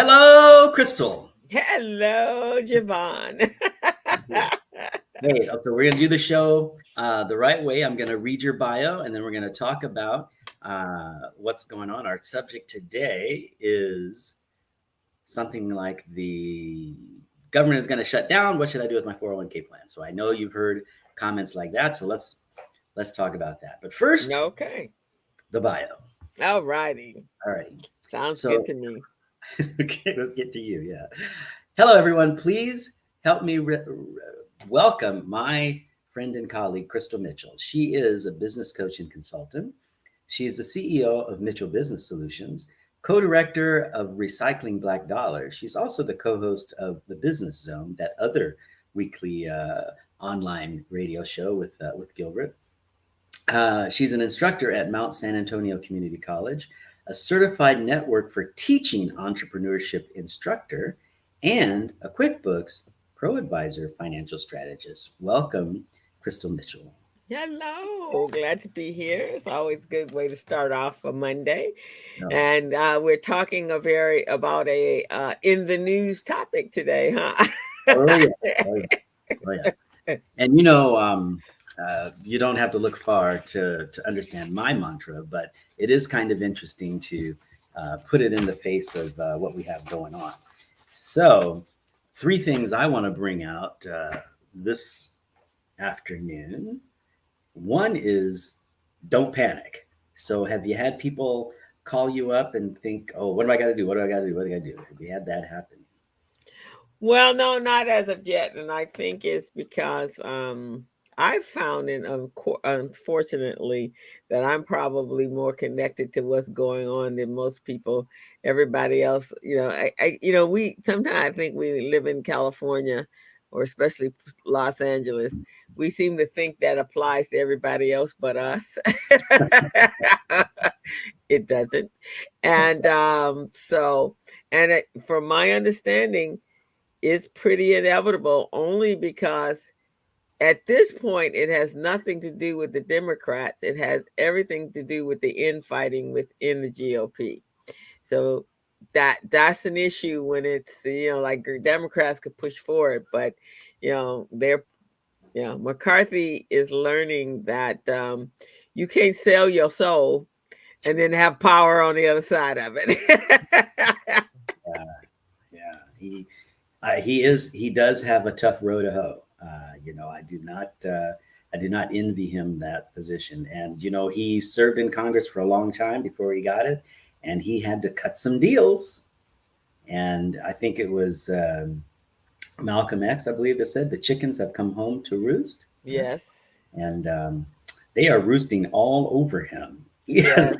Hello, Crystal. Hello, Jevon. Hey, so we're going to do the show the right way. I'm going to read your bio, and then we're going to talk about what's going on. Our subject today is something like the government is going to shut down. What should I do with my 401k plan? So I know you've heard comments like that. So let's talk about that. But first, Okay. the bio. All righty. All right. Sounds So good to me. okay, let's get to you. Yeah. Hello, everyone. Please help me welcome my friend and colleague, Crystal Mitchell. She is a business coach and consultant. She is the CEO of Mitchell Business Solutions, co director of Recycling Black Dollars. She's also the co host of The Business Zone, that other weekly online radio show with Gilbert. She's an instructor at Mount San Antonio Community College, a certified network for teaching entrepreneurship instructor, and a QuickBooks Pro Advisor financial strategist. Welcome, Crystal Mitchell. Hello. Glad to be here. It's always a good way to start off a Monday. Oh, And we're talking about a in the news topic today, huh? oh yeah, oh yeah, oh yeah. And you don't have to look far to understand my mantra, but it is kind of interesting to put it in the face of what we have going on. So, three things I want to bring out this afternoon. One is don't panic. So, have you had people call you up and think, oh, what do I got to do? What do I got to do? What do I got to do? Have you had that happen? Well, no, not as of yet. And I think it's because I found it unfortunately that I'm probably more connected to what's going on than most people. Everybody else, we sometimes I think we live in California or especially Los Angeles. We seem to think that applies to everybody else but us. It doesn't. And from my understanding, it's pretty inevitable only because at this point it has nothing to do with the Democrats. It has everything to do with the infighting within the GOP. So that's an issue when it's like Democrats could push forward, but they're McCarthy is learning that you can't sell your soul and then have power on the other side of it. Yeah, yeah. He does have a tough row to hoe. I do not envy him that position. And he served in Congress for a long time before he got it, and he had to cut some deals. And I think it was Malcolm X, I believe, that said the chickens have come home to roost. Yes. And they are roosting all over him. Yes.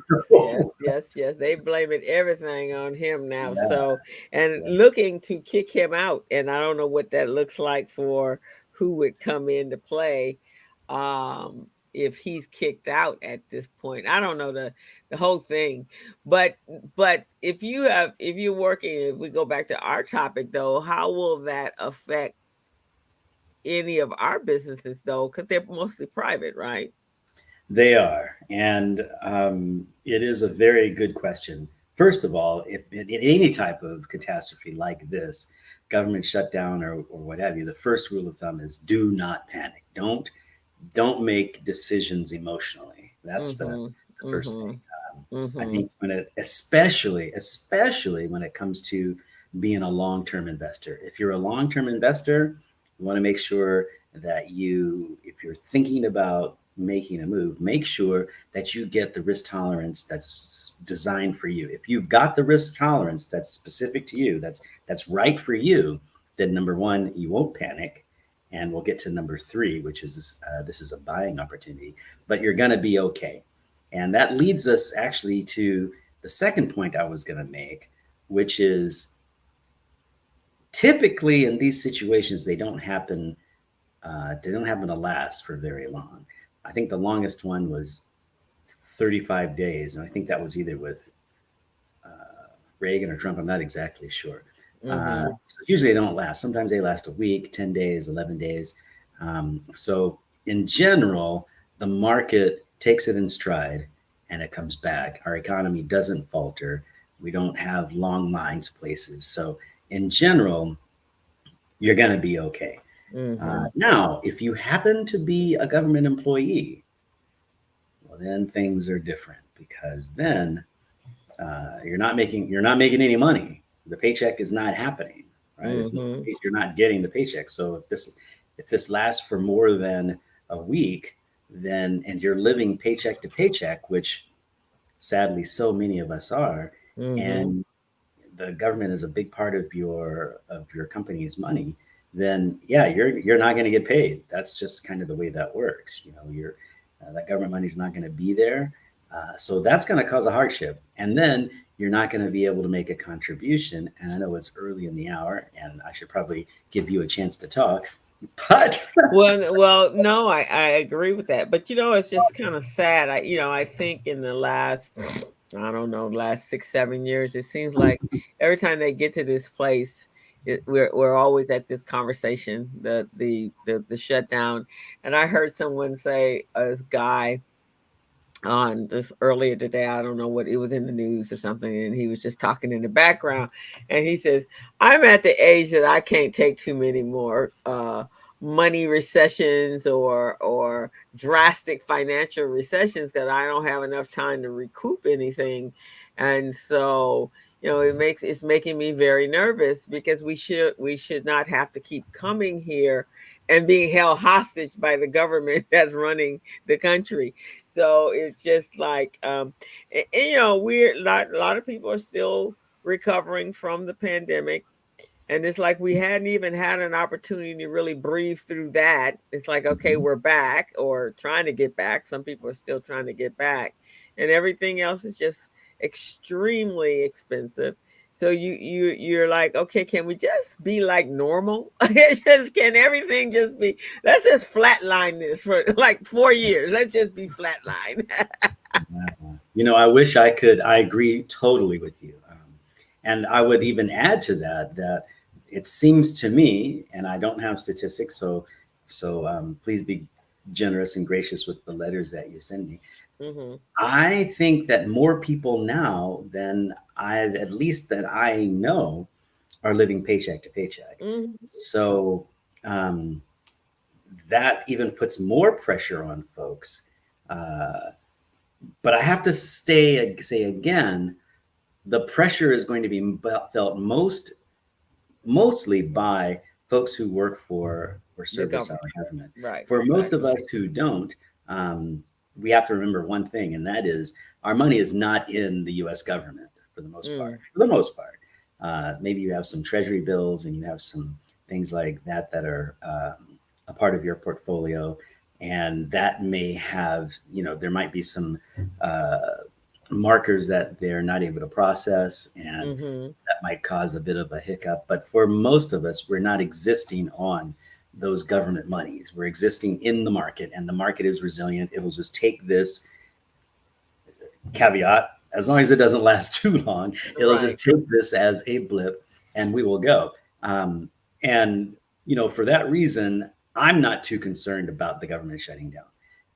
Yes, yes. They blaming everything on him now. Yeah, So, and yeah. looking to kick him out. And I don't know what that looks like for who would come into play if he's kicked out at this point. I don't know the whole thing. But if you're working, if we go back to our topic though, how will that affect any of our businesses though? Because they're mostly private, right? They are. And it is a very good question. First of all, if in any type of catastrophe like this, government shutdown or what have you, the first rule of thumb is do not panic. Don't make decisions emotionally. That's the Mm-hmm. first thing. Mm-hmm. I Mm-hmm. think when it, especially when it comes to being a long-term investor, if you're a long-term investor, you want to make sure that if you're thinking about making a move, make sure that you get the risk tolerance that's designed for you. If you've got the risk tolerance that's specific to you, that's right for you, then number one, you won't panic. And we'll get to number three, which is this is a buying opportunity, but you're going to be okay. And that leads us actually to the second point I was going to make, which is typically in these situations, they don't happen. They don't happen to last for very long. I think the longest one was 35 days, and I think that was either with Reagan or Trump. I'm not exactly sure. Mm-hmm. So usually they don't last. Sometimes they last a week, 10 days, 11 days. So in general, the market takes it in stride and it comes back. Our economy doesn't falter. We don't have long lines places. So in general, you're going to be okay. Now, if you happen to be a government employee, well, then things are different because then you're not making any money. The paycheck is not happening, right? You're not getting the paycheck. So if this lasts for more than a week, then and you're living paycheck to paycheck, which sadly so many of us are, and the government is a big part of your company's money, then yeah, you're not going to get paid. That's just kind of the way that works. That government money is not going to be there, so that's going to cause a hardship, and then you're not going to be able to make a contribution. And I know it's early in the hour, and I should probably give you a chance to talk, but Well, no, I agree with that. But it's just kind of sad. I think in the last, I don't know, last 6, 7 years, it seems like every time they get to this place, we're always at this conversation, the shutdown. And I heard someone say, this guy on this earlier today, I don't know what, it was in the news or something, and he was just talking in the background, and he says, I'm at the age that I can't take too many more money recessions or drastic financial recessions, that I don't have enough time to recoup anything. And so it's making me very nervous, because we should not have to keep coming here and being held hostage by the government that's running the country. So it's just like, we're a lot of people are still recovering from the pandemic. And it's like we hadn't even had an opportunity to really breathe through that. It's like, okay, we're back, or trying to get back. Some people are still trying to get back. And everything else is just extremely expensive. So you're like, okay, can we just be like normal? Can everything just be, let's just flatline this for like 4 years. Let's just be flatline. I wish I could. I agree totally with you. And I would even add to that it seems to me, and I don't have statistics, so please be generous and gracious with the letters that you send me. I think that more people now than at least that I know, are living paycheck to paycheck. So um, that even puts more pressure on folks. But I have to say again, the pressure is going to be felt mostly by folks who work for or service our government. Right. For most of us who don't, we have to remember one thing, and that is our money is not in the U.S. government for the most part. For the most part, maybe you have some treasury bills and you have some things like that are a part of your portfolio, and that may have, there might be some markers that they're not able to process, and that might cause a bit of a hiccup. But for most of us, we're not existing on those government monies. We're existing in the market, and the market is resilient. It'll just take this caveat, as long as it doesn't last too long, it'll just take this as a blip, and we will go. And for that reason, I'm not too concerned about the government shutting down.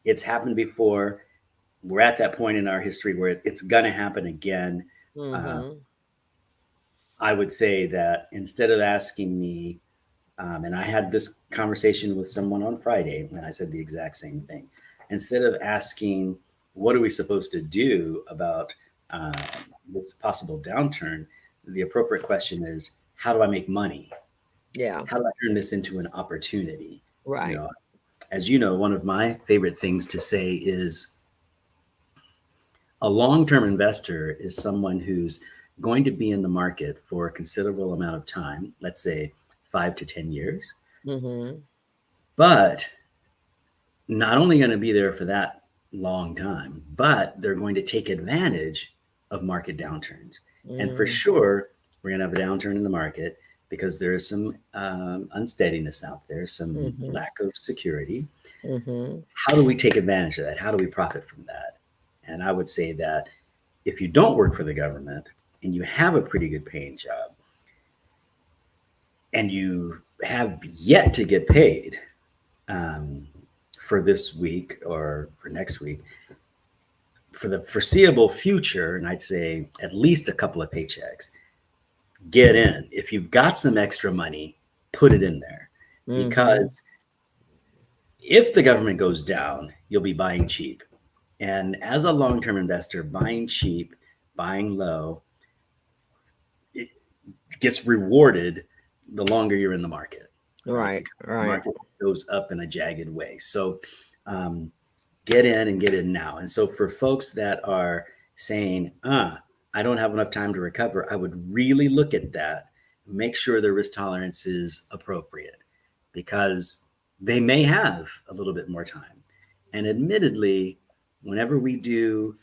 It's happened before. We're at that point in our history where it's going to happen again. I would say that instead of asking me, and I had this conversation with someone on Friday, and I said the exact same thing. Instead of asking, what are we supposed to do about this possible downturn, the appropriate question is, how do I make money? Yeah. How do I turn this into an opportunity? Right. As you know, one of my favorite things to say is, a long-term investor is someone who's going to be in the market for a considerable amount of time, let's say 5 to 10 years, but not only going to be there for that long time, but they're going to take advantage of market downturns. And for sure, we're going to have a downturn in the market because there is some unsteadiness out there, some lack of security. How do we take advantage of that? How do we profit from that? And I would say that if you don't work for the government and you have a pretty good paying job and you have yet to get paid for this week or for next week, for the foreseeable future, and I'd say at least a couple of paychecks, get in. If you've got some extra money, put it in there. Because if the government goes down, you'll be buying cheap. And as a long-term investor, buying cheap, buying low, it gets rewarded the longer you're in the market. Right. The market goes up in a jagged way. So get in and get in now. And so for folks that are saying, I don't have enough time to recover, I would really look at that, make sure the risk tolerance is appropriate, because they may have a little bit more time. And admittedly, whenever we do,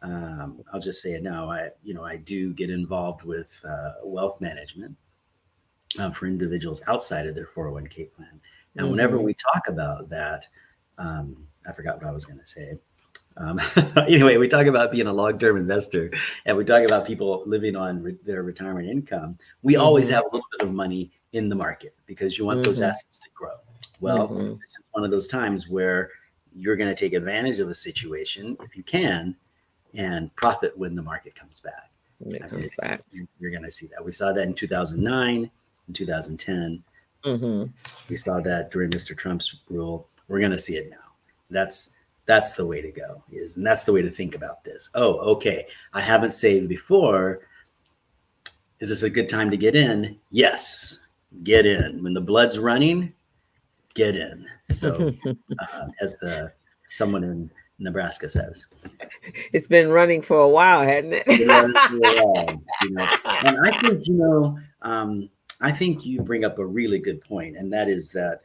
I'll just say it now, I do get involved with wealth management for individuals outside of their 401k plan. And whenever we talk about that, I forgot what I was going to say. Anyway, we talk about being a long-term investor, and we talk about people living on their retirement income. We always have a little bit of money in the market because you want those assets to grow. Well, this is one of those times where you're going to take advantage of a situation, if you can, and profit when the market comes back. You're going to see that. We saw that in 2009, in 2010. We saw that during Mr. Trump's rule. We're going to see it now. That's the way to go, and that's the way to think about this. Oh, okay. I haven't saved before. Is this a good time to get in? Yes, get in. When the blood's running, get in. So, as someone in Nebraska says, it's been running for a while, hasn't it? And I think you bring up a really good point, and that is that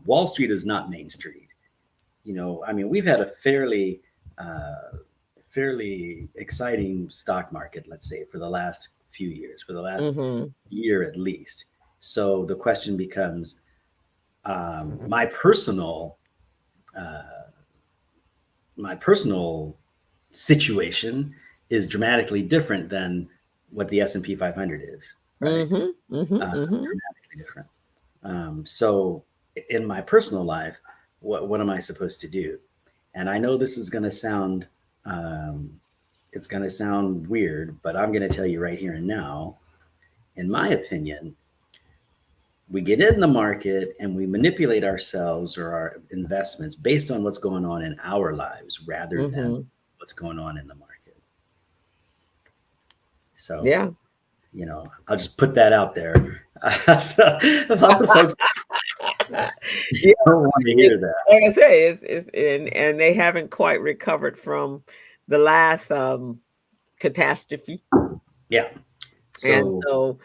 Wall Street is not Main Street. We've had a fairly exciting stock market, let's say, for the last few years, for the last year at least. So the question becomes, my personal situation is dramatically different than what the S&P 500 is. Right? Dramatically different. So in my personal life, what am I supposed to do? And I know this is going to sound, it's going to sound weird, but I'm going to tell you right here and now, in my opinion, we get in the market and we manipulate ourselves or our investments based on what's going on in our lives rather than what's going on in the market. So, yeah, I'll just put that out there. So, about the folks. You don't want to hear that. Like I say, it's and they haven't quite recovered from the last catastrophe. Yeah. So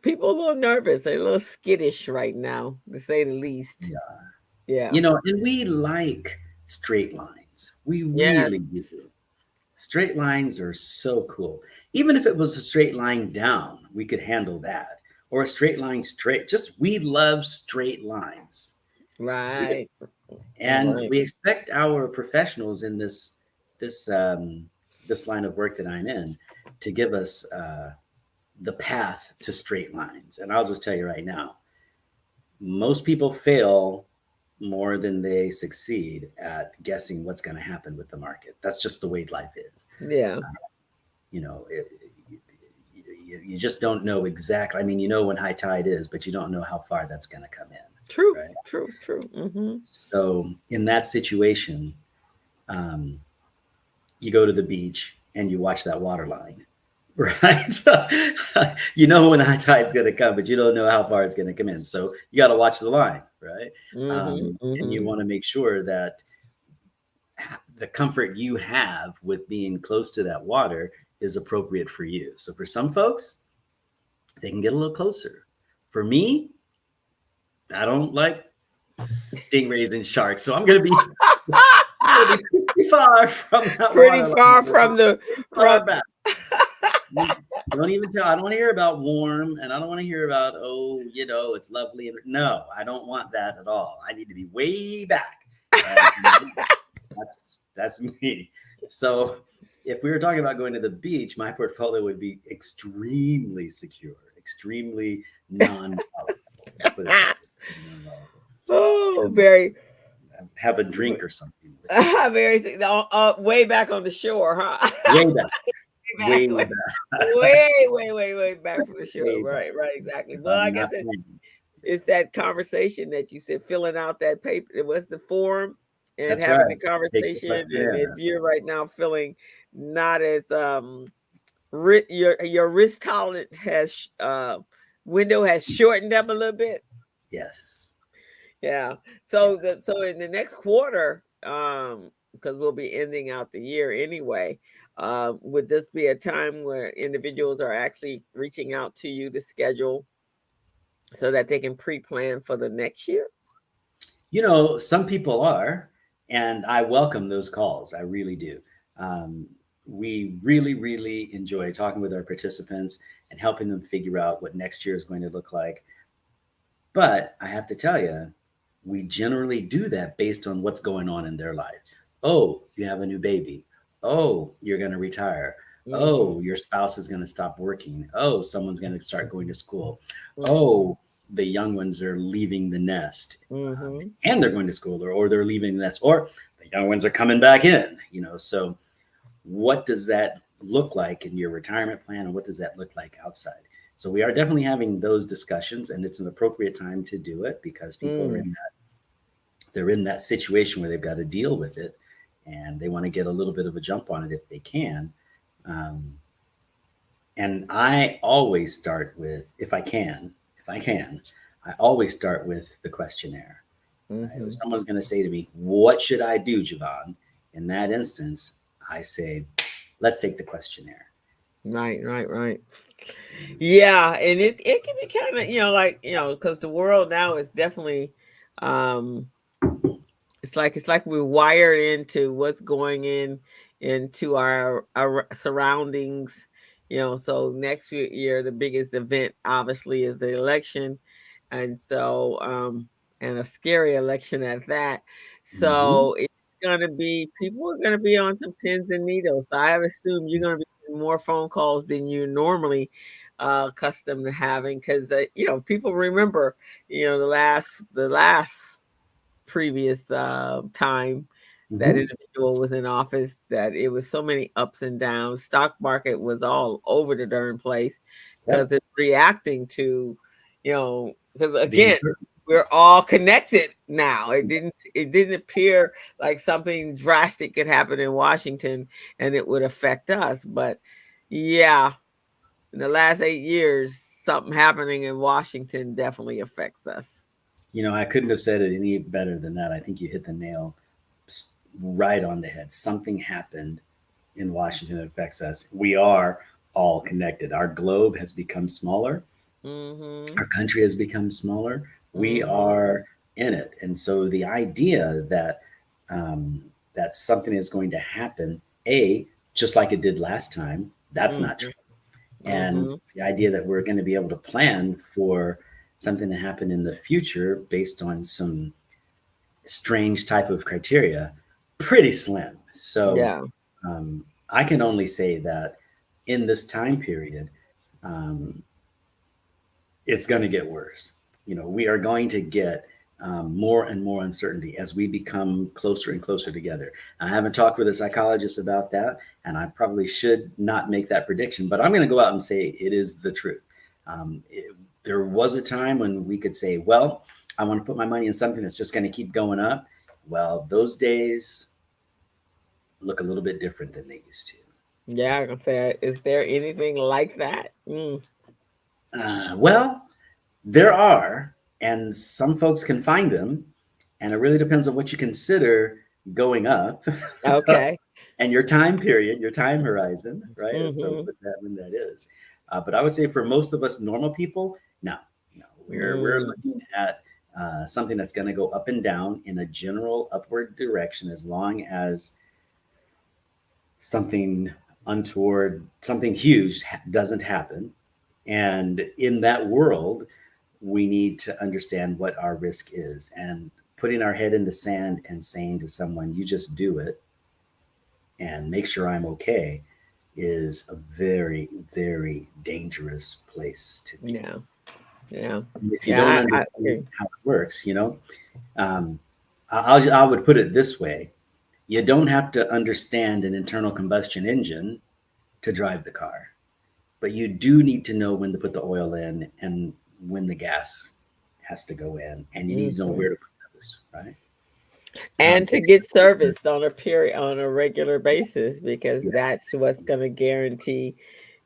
people are a little nervous. They're a little skittish right now, to say the least. Yeah. And we like straight lines. We really do. Straight lines are so cool. Even if it was a straight line down, we could handle that. Or a straight line straight. We love straight lines. Right. And we expect our professionals in this line of work that I'm in to give us the path to straight lines. And I'll just tell you right now, most people fail more than they succeed at guessing what's going to happen with the market. That's just the way life is. Yeah. You just don't know exactly. When high tide is, but you don't know how far that's going to come in. True. Right? True. So in that situation, you go to the beach and you watch that water line, right? So, when the high tide's going to come, but you don't know how far it's going to come in. So you got to watch the line, right? And you want to make sure that the comfort you have with being close to that water is appropriate for you. So for some folks, they can get a little closer. For me, I don't like stingrays and sharks, so I'm going to be pretty far from that. Pretty far from the back. Don't even tell. I don't want to hear about warm, and I don't want to hear about it's lovely. No, I don't want that at all. I need to be way back. That's me. So if we were talking about going to the beach, my portfolio would be extremely secure, extremely non-volatile. Oh, very. Have a drink or something with Way back on the shore, huh? Way back, Back, way back, way back from the shore. way back. Right, exactly. If Well, I I'm guess not playing. it's that conversation that you said, filling out that paper. It was the form and That's having right. the Take the conversation. And if questionnaire. you're right now feeling not as your risk tolerance has window has shortened up a little bit. Yes. Yeah. Yeah. So in the next quarter, because we'll be ending out the year anyway, would this be a time where individuals are actually reaching out to you to schedule so that they can pre-plan for the next year? Some people are, and I welcome those calls. I really do. Um, we really, really enjoy talking with our participants and helping them figure out what next year is going to look like. But I have to tell you, we generally do that based on what's going on in their life. Oh, you have a new baby. Oh, you're going to retire. Mm-hmm. Oh, your spouse is going to stop working. Oh, someone's going to start going to school. Mm-hmm. Oh, the young ones are leaving the nest, Mm-hmm. and they're going to school, or they're leaving the nest, or the young ones are coming back in. So what does that look like in your retirement plan, and what does that look like outside? So we are definitely having those discussions, and it's an appropriate time to do it because people are Mm. in they're in that situation where they've got to deal with it, and they want to get a little bit of a jump on it if they can. Um, and I always start with, if I can, I always start with the questionnaire. Right? If Mm-hmm. someone's going to say to me, "What should I do, Jevon?" In that instance, I say, "Let's take the questionnaire." Right. Yeah, and it can be kind of, because the world now is definitely um it's like we're wired into what's going into our surroundings. So next year the biggest event obviously is the election, and so and a scary election at that. Mm-hmm. So it's going to be, people are going to be on some pins and needles. So I assume you're going to be getting more phone calls than you normally accustomed to having, because people remember the last previous time that Mm-hmm. individual was in office, that it was so many ups and downs. Stock market was all over the darn place because Yep. it's reacting to, because The again, uncertainty. we're all connected now. It didn't appear like something drastic could happen in Washington and it would affect us. But yeah, in the last 8 years, something happening in Washington definitely affects us. I couldn't have said it any better than that. I think you hit the nail right on the head. Something happened in Washington that affects us. We are all connected. Our globe has become smaller. Mm-hmm. Our country has become smaller. We Mm-hmm. are in it, and so the idea that something is going to happen, just like it did last time, that's not Mm-hmm. true. And Mm-hmm. the idea that we're going to be able to plan for something to happen in the future based on some strange type of criteria, pretty slim. So Yeah. I can only say that in this time period, um, it's going to get worse. We are going to get more and more uncertainty as we become closer and closer together. I haven't talked with a psychologist about that, and I probably should not make that prediction, but I'm going to go out and say it is the truth. There was a time when we could say, well, I want to put my money in something that's just going to keep going up. Well, those days look a little bit different than they used to. Yeah, I'm gonna say, is there anything like that? Well, there are, and some folks can find them, and it really depends on what you consider going up Okay. and your time period, your time horizon, right? As to Mm-hmm. when that is. But I would say for most of us normal people, no, no, we're Mm. looking at something that's going to go up and down in a general upward direction as long as something untoward, something huge doesn't happen. And in that world, we need to understand what our risk is. And putting our head in the sand and saying to someone, you just do it and make sure I'm okay, is a very, very dangerous place to be. Yeah. Yeah. If you don't Yeah. I understand agree. how it works, um, I would put it this way. You don't have to understand an internal combustion engine to drive the car, but you do need to know when to put the oil in and when the gas has to go in, and you need to know Mhm. where to put those, right? And to It's get serviced on a regular basis, because yeah, that's what's going to guarantee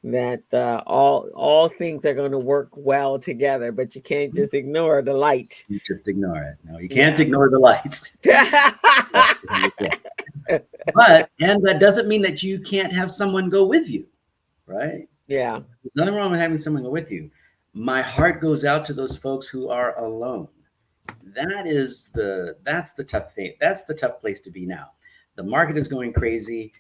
that all things are going to work well together. But you can't just ignore the light. you just ignore it. No, you can't Yeah. ignore the lights. But and that doesn't mean that you can't have someone go with you, right? Yeah. There's nothing wrong with having someone go with you. My heart goes out to those folks who are alone. That's the tough thing. That's the tough place to be now. The market is going crazy.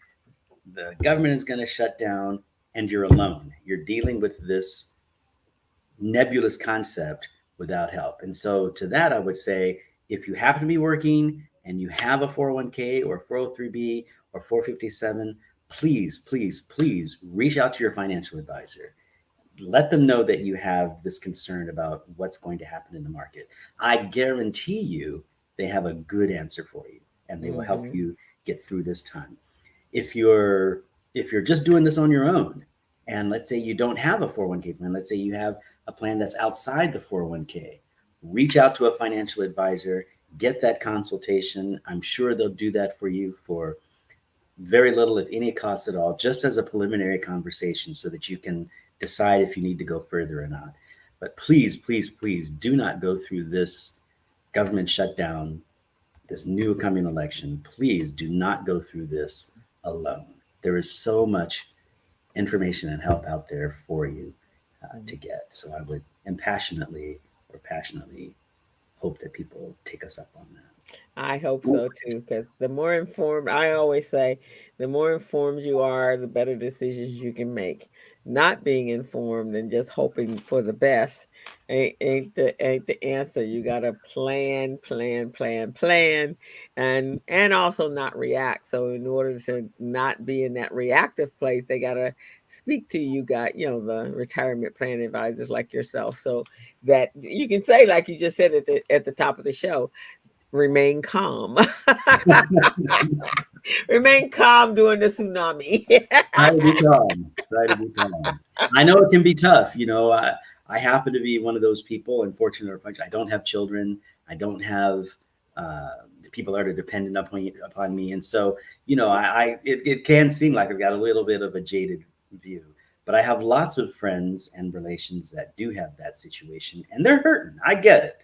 The government is going to shut down, and you're alone. You're dealing with this nebulous concept without help. And so, to that, I would say if you happen to be working and you have a 401k or 403b or 457, please, please, please reach out to your financial advisor. Let them know that you have this concern about what's going to happen in the market. I guarantee you they have a good answer for you, and they will help Hmm. you get through this time. If you're if you're just doing this on your own, and let's say you don't have a 401k plan, let's say you have a plan that's outside the 401k, reach out to a financial advisor, get that consultation. I'm sure they'll do that for you for very little, if any cost at all, just as a preliminary conversation so that you can decide if you need to go further or not. But please, please, please do not go through this government shutdown, this new coming election. Please do not go through this alone. There is so much information and help out there for you to get. So I would impassionately or passionately hope that people take us up on that. I hope so too, because the more informed, I always say, the more informed you are, the better decisions you can make. Not being informed and just hoping for the best ain't the answer. You gotta plan, plan, plan, plan, and also not react. So in order to not be in that reactive place, they gotta speak to you. Got the retirement plan advisors like yourself, so that you can say, like you just said at the top of the show, remain calm. Remain calm during the tsunami. Try to be calm. Try to be calm. I know it can be tough. I happen to be one of those people, unfortunately or fortunately. I don't have children. I don't have uh, people that are dependent upon me. And so, it can seem like I've got a little bit of a jaded view. But I have lots of friends and relations that do have that situation, and they're hurting. I get it.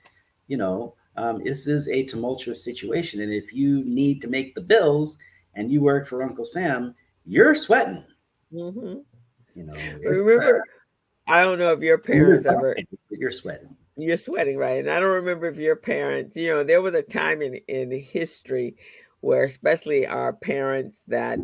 This is a tumultuous situation. And if you need to make the bills and you work for Uncle Sam, you're sweating. Hmm. It's Remember, I don't know if your you're parents ever, fine, but you're sweating. you're sweating, right? And I don't remember if your parents, there was a time in history where, especially our parents that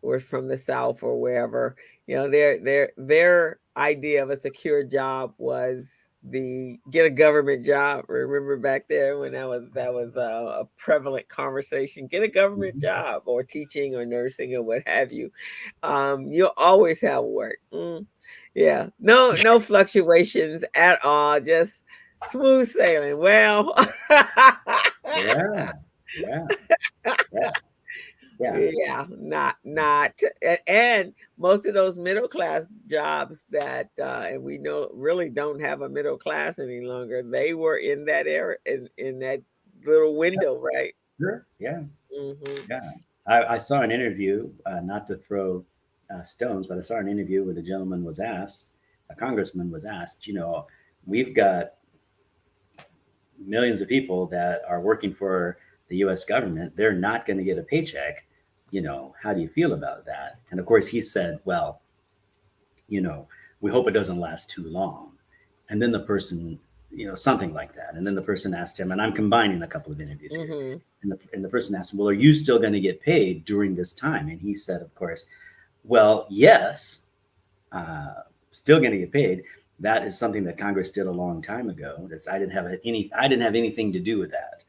were from the South or wherever, their idea of a secure job was the get a government job. Remember back there when that was a prevalent conversation, get a government Mhm. job or teaching or nursing or what have you. You'll always have work. Yeah, no fluctuations at all, just smooth sailing. Well, Yeah, yeah, yeah, yeah. yeah, not, and most of those middle class jobs that, and we know really don't have a middle class any longer. They were in that area, in that little window, right? Sure. Yeah, Hmm. yeah. I saw an interview, not to throw stones, but I saw an interview where the gentleman was asked, a congressman was asked, we've got millions of people that are working for the US government. They're not going to get a paycheck. How do you feel about that? And of course, he said, well, you know, we hope it doesn't last too long. And then the person, something like that. And then the person asked him, and I'm combining a couple of interviews here. Hmm. And the person asked him, well, are you still going to get paid during this time? And he said, of course, well, yes, still going to get paid. That is something that Congress did a long time ago. I didn't have anything to do with that.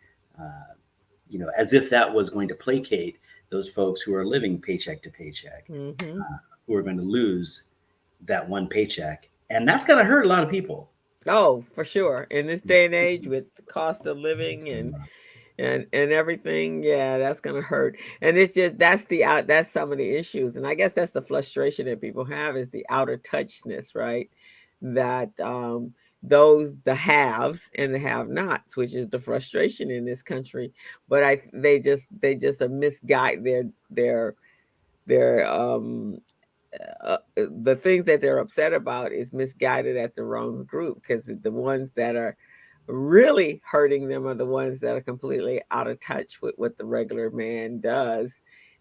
As if that was going to placate those folks who are living paycheck to paycheck, Hmm. who are going to lose that one paycheck, and that's going to hurt a lot of people. Oh, for sure. In this day and age, with the cost of living and and everything. Yeah, that's gonna hurt. And it's just that's some of the issues. And I guess that's the frustration that people have, is the outer touchness, right? That those the haves and the have nots, which is the frustration in this country. But they just are misguide their the things that they're upset about is misguided at the wrong group, because the ones that are really hurting them are the ones that are completely out of touch with what the regular man does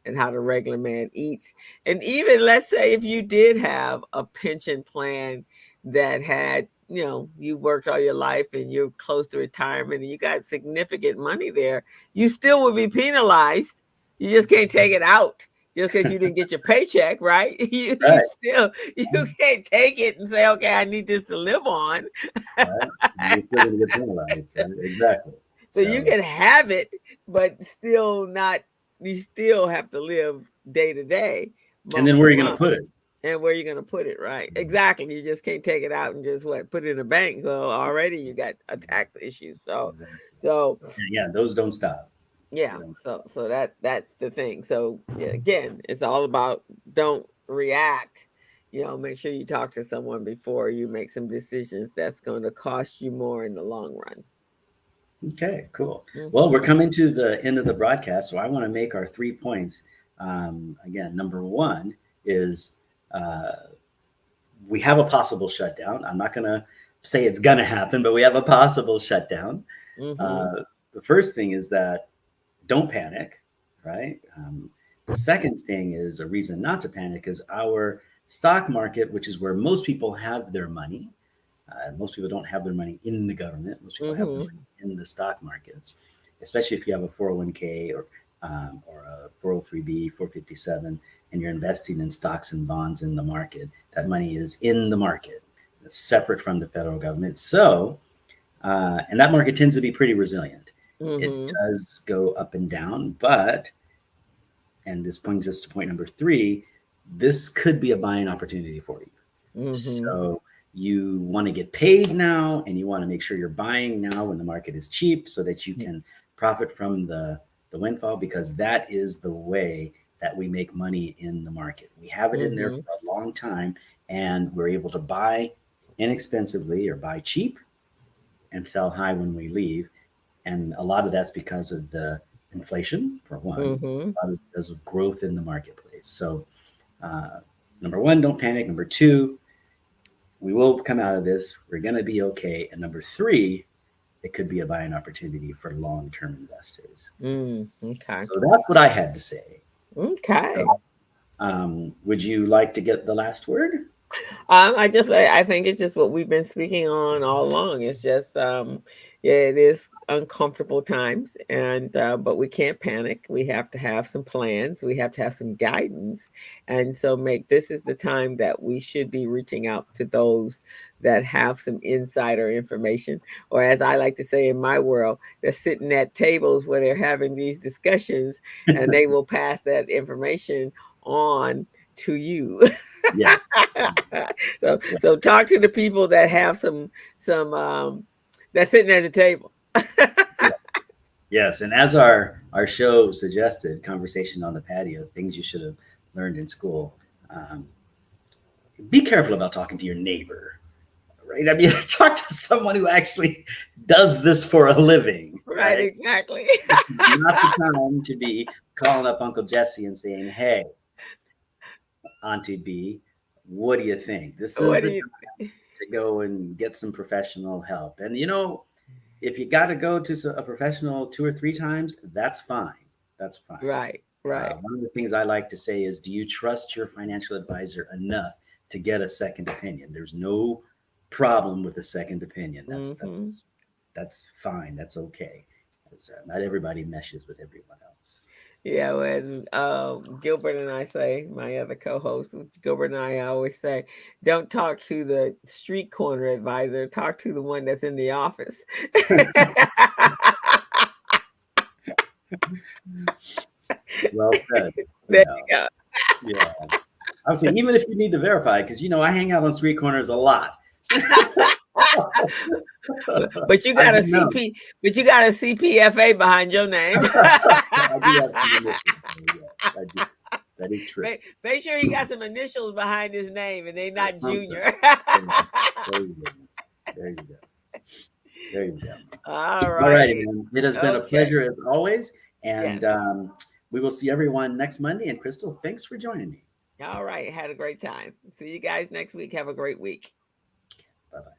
and how the regular man eats. And even, let's say, if you did have a pension plan that had, you worked all your life and you're close to retirement and you got significant money there, you still would be penalized. You just can't take it out just because you didn't get your paycheck, right? You Right. you can't take it and say, okay, I need this to live on. Right. You're still going to get penalized. Right? Exactly. So you can have it, but still not. You still have to live day to day. And then where are you going to put it? And where you're going to put it, right? Exactly. You just can't take it out and just put it in a bank. Well, already you got a tax issue. So, yeah, those don't stop. Yeah. So that's the thing. So yeah, again, it's all about don't react. Make sure you talk to someone before you make some decisions that's going to cost you more in the long run. Okay, cool. Well, we're coming to the end of the broadcast, so I want to make our 3 points. Again, number one is we have a possible shutdown. I'm not going to say it's going to happen, but we have a possible shutdown. The first thing is that don't panic, right? The second thing is a reason not to panic is our stock market, which is where most people have their money. Most people don't have their money in the government. Most people have their money in the stock market, especially if you have a 401k or a 403b, 457, and you're investing in stocks and bonds in the market. That money is in the market. It's separate from the federal government. So, and that market tends to be pretty resilient. It does go up and down, but, and this brings us to point number 3, this could be a buying opportunity for you. So you want to get paid now, and you want to make sure you're buying now when the market is cheap so that you can profit from the windfall, because that is the way that we make money in the market. We have it in there for a long time, and we're able to buy inexpensively or buy cheap and sell high when we leave. And a lot of that's because of the inflation, for one. A lot of because of growth in the marketplace. So number 1, don't panic. Number 2, we will come out of this. We're going to be okay. And number 3, it could be a buying opportunity for long-term investors. Okay. So that's what I had to say. Okay. So, would you like to get the last word? I think it's just what we've been speaking on all along. It's just, it is uncomfortable times, and but we can't panic. We have to have some plans. We have to have some guidance, and so this is the time that we should be reaching out to those that have some insider information, or as I like to say in my world, they're sitting at tables where they're having these discussions, and they will pass that information on to you. Yeah. So talk to the people that have some that's sitting at the table. Yes, and as our show suggested, conversation on the patio, things you should have learned in school. Be careful about talking to your neighbor, right? I mean, talk to someone who actually does this for a living. Right? Exactly. Not the time to be calling up Uncle Jesse and saying, "Hey, Auntie B, what do you think? This is the time to go and get some professional help." And if you got to go to a professional 2 or 3 times, that's fine. That's fine. Right. One of the things I like to say is, do you trust your financial advisor enough to get a second opinion? There's no problem with a second opinion. That's fine. That's okay. Not everybody meshes with everyone else. Yeah, as Gilbert and I say, my other co-host, Gilbert and I always say, don't talk to the street corner advisor, talk to the one that's in the office. Well said. There you go. Yeah. I would say, even if you need to verify, because I hang out on street corners a lot. But you got a CP, but you got a CPFA behind your name. I do have some initials. Yes, I do. That is true. Make sure he got some initials behind his name and they not Junior. There you go. There you go. There you go. All All righty, righty. man. It has been a pleasure as always. And Yes. we will see everyone next Monday. And Crystal, thanks for joining me. All right. Had a great time. See you guys next week. Have a great week. Bye-bye.